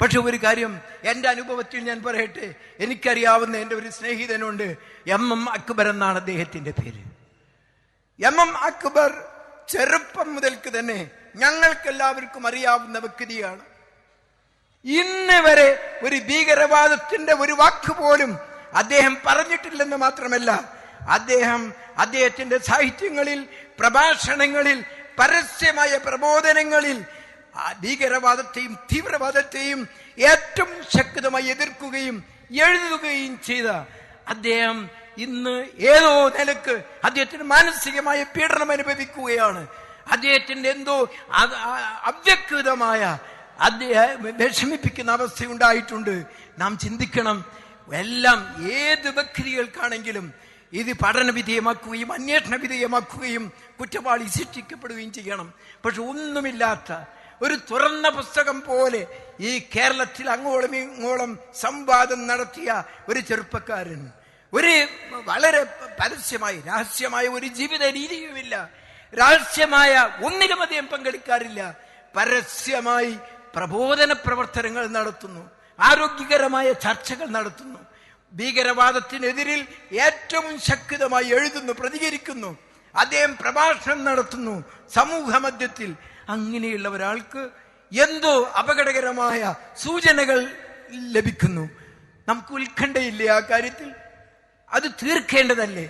പക്ഷെ ഒരു കാര്യം എൻ്റെ അനുഭവത്തിൽ ഞാൻ പറയട്ടെ, എനിക്കറിയാവുന്ന എൻ്റെ ഒരു സ്നേഹിതനുണ്ട്, MM അക്ബർ എന്നാണ് അദ്ദേഹത്തിന്റെ പേര്. MM അക്ബർ ചെറുപ്പം മുതൽക്ക് തന്നെ ഞങ്ങൾക്കെല്ലാവർക്കും അറിയാവുന്ന വ്യക്തിയാണ്. ഇന്ന് വരെ ഒരു ഭീകരവാദത്തിന്റെ ഒരു വാക്ക് പോലും അദ്ദേഹം പറഞ്ഞിട്ടില്ലെന്ന് മാത്രമല്ല, അദ്ദേഹത്തിന്റെ സാഹിത്യങ്ങളിൽ, പ്രഭാഷണങ്ങളിൽ, പരസ്യമായ പ്രബോധനങ്ങളിൽ ഭീകരവാദത്തെയും തീവ്രവാദത്തെയും ഏറ്റവും ശക്തമായി എതിർക്കുകയും എഴുതുകയും ചെയ്ത അദ്ദേഹം ഇന്ന് ഏതോ നിലക്ക് അദ്ദേഹത്തിന് മാനസികമായ പീഡനം അനുഭവിക്കുകയാണ്. അദ്ദേഹത്തിന്റെ എന്തോ അവ്യക്തമായ വിഷമിപ്പിക്കുന്ന അവസ്ഥയുണ്ടായിട്ടുണ്ട്. നാം ചിന്തിക്കണം, എല്ലാം ഏത് വ്യക്തികൾക്കാണെങ്കിലും ഇത് പഠന വിധേയമാക്കുകയും അന്വേഷണ വിധേയമാക്കുകയും കുറ്റവാളി ശിക്ഷിക്കപ്പെടുകയും ചെയ്യണം. പക്ഷെ ഒന്നുമില്ലാത്ത ഒരു തുറന്ന പുസ്തകം പോലെ ഈ കേരളത്തിൽ അങ്ങോളം ഇങ്ങോളം സംവാദം നടത്തിയ ഒരു ചെറുപ്പക്കാരൻ, ഒരു വളരെ പരസ്യമായി രഹസ്യമായ ഒരു ജീവിത രീതിയുമില്ല, രഹസ്യമായ ഒന്നിലും അദ്ദേഹം പങ്കെടുക്കാറില്ല, പരസ്യമായി പ്രബോധന പ്രവർത്തനങ്ങൾ നടത്തുന്നു, ആരോഗ്യകരമായ ചർച്ചകൾ നടത്തുന്നു, ഭീകരവാദത്തിനെതിരിൽ ഏറ്റവും ശക്തമായി എഴുതുന്നു, പ്രതികരിക്കുന്നു, അദ്ദേഹം പ്രഭാഷണം നടത്തുന്നു സമൂഹ മധ്യത്തിൽ. അങ്ങനെയുള്ള ഒരാൾക്ക് എന്തോ അപകടകരമായ സൂചനകൾ ലഭിക്കുന്നു. നമുക്ക് ഉത്കണ്ഠയില്ലേ ആ കാര്യത്തിൽ? അത് തീർക്കേണ്ടതല്ലേ?